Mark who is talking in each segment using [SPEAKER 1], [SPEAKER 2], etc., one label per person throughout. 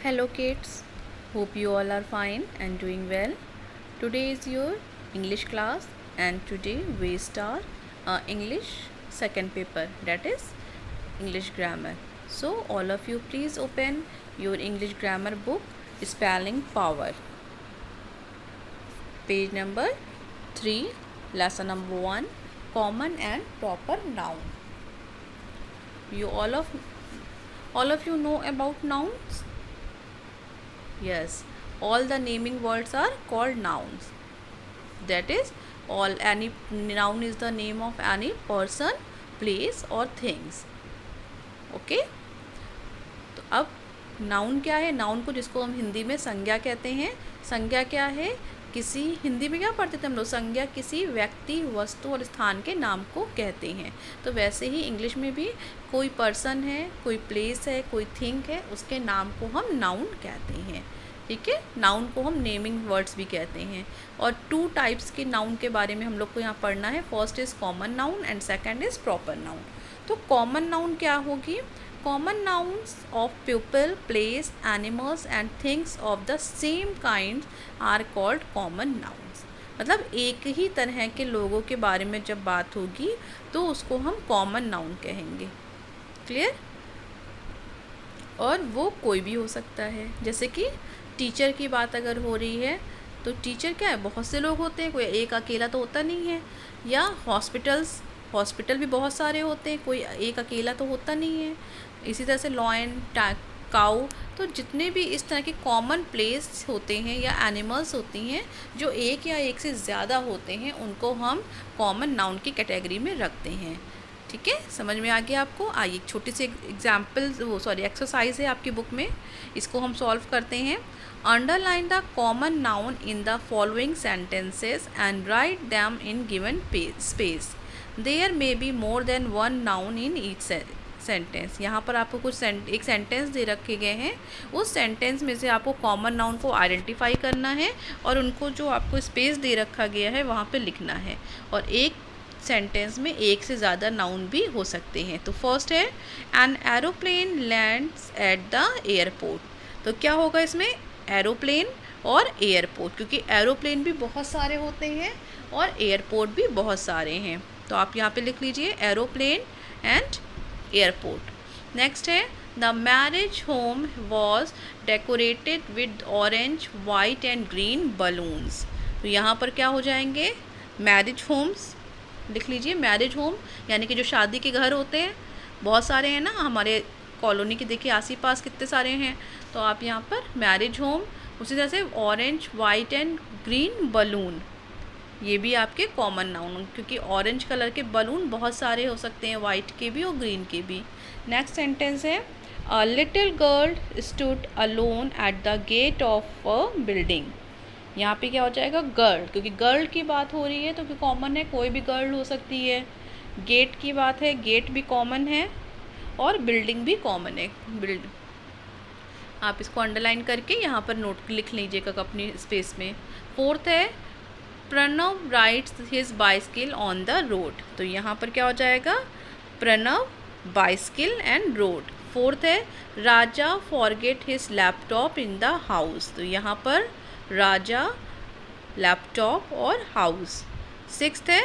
[SPEAKER 1] Hello kids, hope you all are fine and doing well. Today is your English class and today we start English second paper, that is English grammar. So all of you please open your English grammar book Spelling Power. Page number 3, lesson number 1, common and proper noun. You all of you know about nouns? Yes, all the naming words are called nouns. That is, any noun is the name of any person, place or things. Okay तो अब noun क्या है? Noun को जिसको हम हिंदी में संज्ञा कहते हैं। संज्ञा क्या है? किसी हिंदी में क्या पढ़ते थे हम लोग? संज्ञा किसी व्यक्ति, वस्तु और स्थान के नाम को कहते हैं। तो वैसे ही इंग्लिश में भी कोई पर्सन है, कोई प्लेस है, कोई थिंग है, उसके नाम को हम नाउन कहते हैं। ठीक है, नाउन को हम नेमिंग वर्ड्स भी कहते हैं। और 2 टाइप्स के नाउन के बारे में हम लोग को यहाँ पढ़ना है। First is common noun and second is proper noun. तो कॉमन नाउन क्या होगी? Common nouns of people, place, animals and things of the same kind are called common nouns. मतलब एक ही तरह के लोगों के बारे में जब बात होगी तो उसको हम कॉमन नाउन कहेंगे। क्लियर? और वो कोई भी हो सकता है। जैसे कि टीचर की बात अगर हो रही है तो टीचर क्या है? बहुत से लोग होते हैं, कोई एक अकेला तो होता नहीं है। या हॉस्पिटल भी बहुत सारे होते हैं, कोई एक अकेला तो होता नहीं है। इसी तरह से लॉयन, काऊ, तो जितने भी इस तरह के कॉमन प्लेस होते हैं या एनिमल्स होती हैं जो एक या एक से ज़्यादा होते हैं, उनको हम कॉमन नाउन की कैटेगरी में रखते हैं। ठीक है, समझ में आ गया आपको? आइए एक छोटी सी एक्सरसाइज है आपकी बुक में, इसको हम सॉल्व करते हैं। Underline the common noun in the following sentences and write them in given space. There may be more than one noun in each sentence. यहाँ पर आपको कुछ एक सेंटेंस दे रखे गए हैं, उस सेंटेंस में से आपको कॉमन नाउन को आइडेंटिफाई करना है और उनको जो आपको स्पेस दे रखा गया है वहाँ पे लिखना है। और एक सेंटेंस में एक से ज़्यादा नाउन भी हो सकते हैं। तो फर्स्ट है an aeroplane lands at the airport. तो क्या होगा इसमें? एरोप्लेन और एयरपोर्ट, क्योंकि एरोप्लेन भी बहुत सारे होते हैं और एयरपोर्ट भी बहुत सारे हैं। तो आप यहाँ पे लिख लीजिए एरोप्लेन एंड एयरपोर्ट। नेक्स्ट है the marriage home was decorated with orange, white and green balloons. तो यहाँ पर क्या हो जाएंगे? मैरिज होम्स लिख लीजिए। मैरिज होम यानी कि जो शादी के घर होते हैं, बहुत सारे हैं ना हमारे कॉलोनी के, देखिए आस पास कितने सारे हैं। तो आप यहाँ पर मैरिज होम, उसी तरह से orange, white and green balloon, ये भी आपके कॉमन नाउन, क्योंकि ऑरेंज कलर के बलून बहुत सारे हो सकते हैं, वाइट के भी और ग्रीन के भी। नेक्स्ट सेंटेंस है a little girl stood alone at the gate of a building. यहाँ पे क्या हो जाएगा? गर्ल, क्योंकि गर्ल की बात हो रही है तो कि कॉमन है, कोई भी गर्ल हो सकती है। गेट की बात है, गेट भी कॉमन है और बिल्डिंग भी कॉमन है। आप इसको अंडरलाइन करके यहाँ पर नोट लिख लीजिएगा अपनी स्पेस में। फोर्थ है Pranav rides his bicycle on the road. तो यहाँ पर क्या हो जाएगा? Pranav, bicycle and road. Fourth है Raja forget his laptop in the house. तो यहाँ पर राजा, लैपटॉप और हाउस। सिक्स्थ है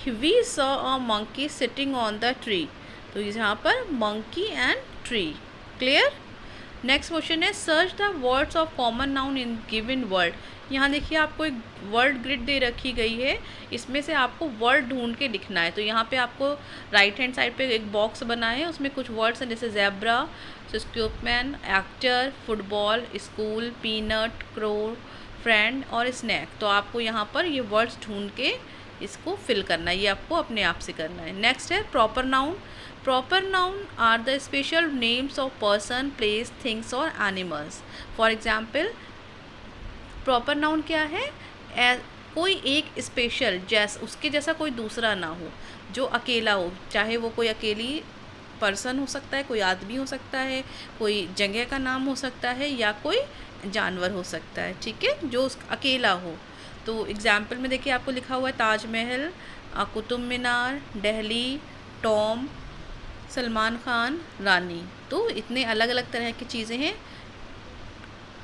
[SPEAKER 1] we saw a monkey sitting on the tree. तो यहाँ पर monkey and tree. Clear? Next question है search the words of common noun in given word. यहाँ देखिए आपको एक वर्ड ग्रिड दे रखी गई है, इसमें से आपको वर्ड ढूंढ के लिखना है। तो यहाँ पे आपको राइट हैंड साइड पे एक बॉक्स बना है, उसमें कुछ वर्ड्स हैं जैसे ज़ेब्रा, स्कूपमैन, actor, football, school, peanut, crow, friend और स्नैक। तो आपको यहाँ पर ये वर्ड्स ढूंढ के इसको फिल करना है, ये आपको अपने आप से करना है। नेक्स्ट है proper noun. Proper noun are the special names of person, place, things और animals. For example proper noun क्या है? कोई एक स्पेशल, उसके जैसा कोई दूसरा ना हो, जो अकेला हो, चाहे वो कोई अकेली पर्सन हो सकता है, कोई आदमी हो सकता है, कोई जगह का नाम हो सकता है या कोई जानवर हो सकता है। ठीक है, जो अकेला हो। तो एग्जाम्पल में देखिए आपको लिखा हुआ है ताजमहल, कुतुब मीनार, दिल्ली, टॉम, सलमान खान, रानी। तो इतने अलग अलग तरह की चीज़ें हैं।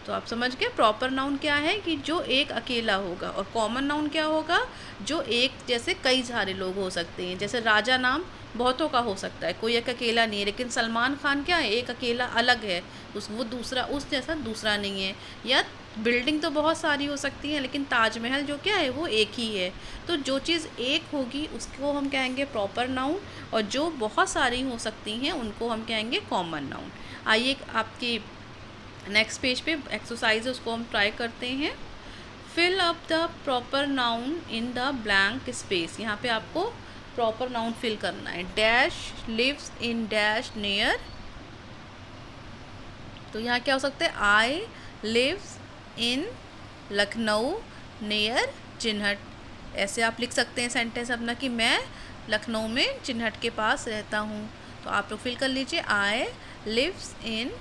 [SPEAKER 1] तो आप समझ गए प्रॉपर नाउन क्या है कि जो एक अकेला होगा, और कॉमन नाउन क्या होगा जो एक जैसे कई सारे लोग हो सकते हैं। जैसे राजा नाम बहुतों का हो सकता है, कोई एक अकेला नहीं है, लेकिन सलमान खान क्या है एक अकेला अलग है, वो दूसरा उस जैसा दूसरा नहीं है। या बिल्डिंग तो बहुत सारी हो सकती है, लेकिन ताजमहल जो क्या है वो एक ही है। तो जो चीज़ एक होगी उसको हम कहेंगे प्रॉपर नाउन, और जो बहुत सारी हो सकती हैं उनको हम कहेंगे कॉमन नाउन। आइए आपकी नेक्स्ट पेज पे एक्सरसाइज है उसको हम ट्राई करते हैं। Fill up the proper noun in the blank space. यहाँ पे आपको प्रॉपर नाउन फिल करना है। Dash lives in dash near, तो यहाँ क्या हो सकता है, I lives in Lucknow near Chinhat. ऐसे आप लिख सकते हैं सेंटेंस अपना कि मैं लखनऊ में चिन्हट के पास रहता हूँ। तो आप लोग फिल कर लीजिए, I lives in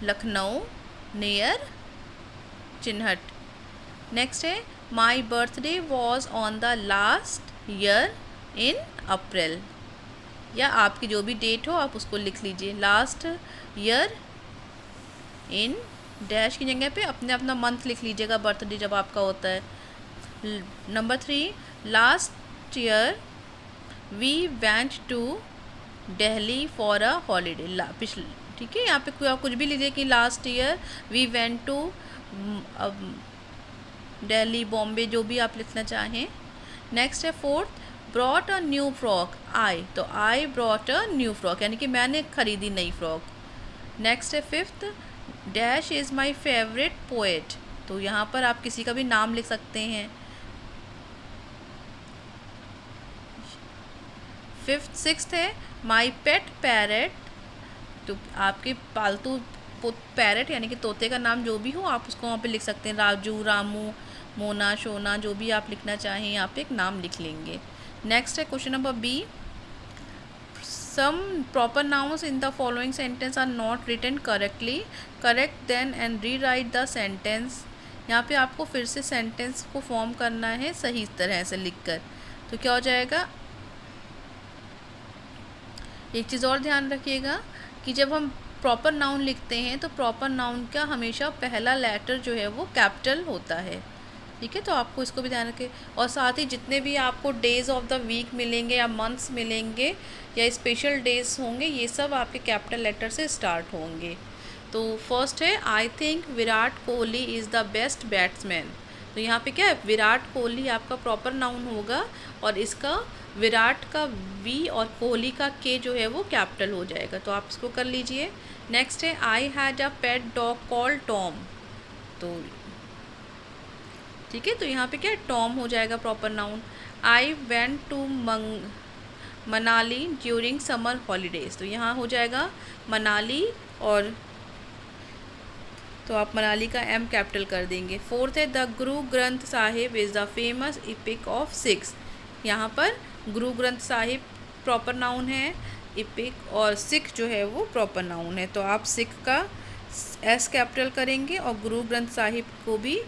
[SPEAKER 1] Lucknow near Chinhat. Next है my birthday was on the last year in April, या आपकी जो भी डेट हो आप उसको लिख लीजिए। लास्ट ईयर इन डैश की जगह पे अपने अपना मंथ लिख लीजिएगा बर्थडे जब आपका होता है। Number 3, last year we went to Delhi for a holiday. पिछले, ठीक है, यहाँ पे आप कुछ भी लीजिए कि last year we went to Delhi, Bombay, जो भी आप लिखना चाहें। नेक्स्ट है 4th, brought a new frock I, तो I brought a new frock यानी कि मैंने खरीदी नई फ्रॉक। नेक्स्ट है 5th, dash is my favourite poet, तो यहाँ पर आप किसी का भी नाम लिख सकते हैं। 6th है माई पेट पैरट, तो आपके पालतू पैरट यानी कि तोते का नाम जो भी हो आप उसको वहाँ पे लिख सकते हैं। राजू, रामू, मोना, शोना, जो भी आप लिखना चाहें यहाँ पे एक नाम लिख लेंगे। नेक्स्ट है question number B, some proper nouns in the following sentence are not written correctly, correct then and rewrite the sentence. यहाँ पे आपको फिर से सेंटेंस को फॉर्म करना है सही तरह से लिखकर। तो क्या हो जाएगा, एक चीज़ और ध्यान रखिएगा कि जब हम प्रॉपर नाउन लिखते हैं तो प्रॉपर नाउन का हमेशा पहला लेटर जो है वो कैपिटल होता है, ठीक है। तो आपको इसको भी ध्यान रखें। और साथ ही जितने भी आपको डेज़ ऑफ द वीक मिलेंगे या मंथ्स मिलेंगे या स्पेशल डेज होंगे, ये सब आपके कैपिटल लेटर से स्टार्ट होंगे। तो फर्स्ट है I think Virat Kohli is the best batsman, तो यहाँ पे क्या है, विराट कोहली आपका प्रॉपर नाउन होगा और इसका विराट का वी और कोहली का के जो है वो कैपिटल हो जाएगा, तो आप इसको कर लीजिए। नेक्स्ट है I had a pet dog called Tom, तो ठीक है, तो यहाँ पे क्या है, टॉम हो जाएगा proper noun. I went to Manali during summer holidays, तो यहाँ हो जाएगा मनाली, और तो आप मनाली का एम कैपिटल कर देंगे। 4th है the Guru Granth Sahib is the famous EPIC of six, यहाँ पर गुरु ग्रंथ साहिब प्रॉपर नाउन है, इपिक और सिख जो है वो प्रॉपर नाउन है, तो आप सिख का एस कैपिटल करेंगे और गुरु ग्रंथ साहिब को भी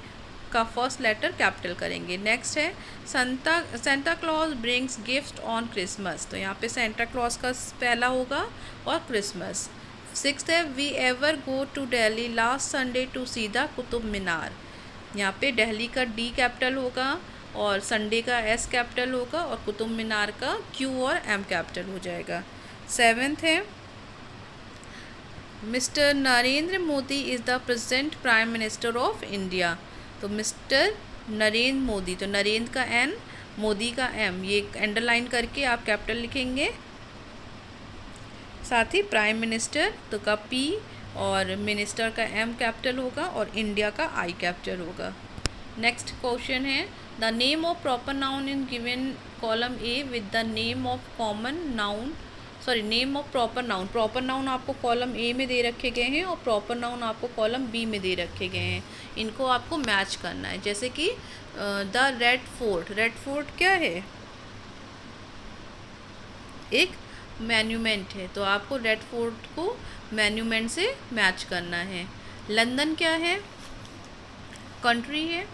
[SPEAKER 1] का फर्स्ट लेटर कैपिटल करेंगे। नेक्स्ट है Santa Claus brings gift on Christmas, तो यहाँ पे सेंटा क्लॉज का पहला होगा और क्रिसमस। 6th है we ever go to Delhi last Sunday to see the Qutub Minar, यहाँ पे दिल्ली का डी कैपिटल होगा और संडे का एस कैपिटल होगा और कुतुब मीनार का क्यू और एम कैपिटल हो जाएगा। 7th है mister Narendra Modi is the present prime minister of India, तो मिस्टर नरेंद्र मोदी, तो नरेंद्र का एन, मोदी का एम, ये अंडरलाइन करके आप कैपिटल लिखेंगे। साथ ही प्राइम मिनिस्टर तो का पी और मिनिस्टर का एम कैपिटल होगा और इंडिया का आई कैपिटल होगा। नेक्स्ट क्वेश्चन है the name of proper noun in given column A with the name of common noun, sorry name of proper noun, proper noun आपको कॉलम ए में दे रखे गए हैं और प्रॉपर नाउन आपको कॉलम बी में दे रखे गए हैं, इनको आपको मैच करना है। जैसे कि the red fort, red fort क्या है, एक मैन्यूमेंट है, तो आपको रेड फोर्ट को मैन्यूमेंट से मैच करना है। लंदन क्या है, कंट्री है,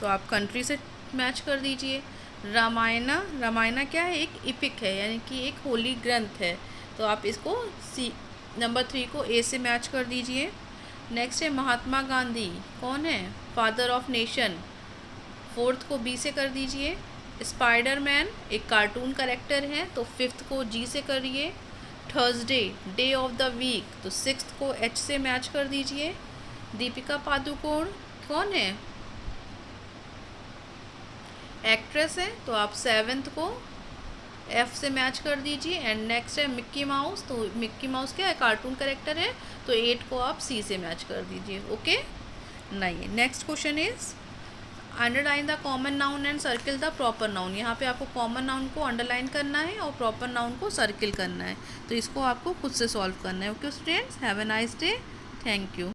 [SPEAKER 1] तो आप कंट्री से मैच कर दीजिए। रामायणा क्या है, एक इपिक है यानी कि एक होली ग्रंथ है, तो आप इसको सी नंबर 3 को ए से मैच कर दीजिए। नेक्स्ट है महात्मा गांधी, कौन है? Father of nation. फोर्थ को बी से कर दीजिए। स्पाइडरमैन एक कार्टून करेक्टर है, तो फिफ्थ को जी से करिए। Thursday day of the week, तो सिक्स्थ को एच से मैच कर दीजिए। दीपिका पादुकोण कौन है? एक्ट्रेस है, तो आप सेवेंथ को एफ से मैच कर दीजिए। एंड नेक्स्ट है मिक्की माउस, तो मिक्की माउस क्या है? कार्टून करेक्टर है, तो 8 को आप सी से मैच कर दीजिए। ओके, नहीं, next question is underline the common noun and circle the proper noun. यहाँ पे आपको कॉमन नाउन को अंडरलाइन करना है और प्रॉपर नाउन को सर्किल करना है, तो इसको आपको खुद से सॉल्व करना है। Okay students, have a nice day, thank you.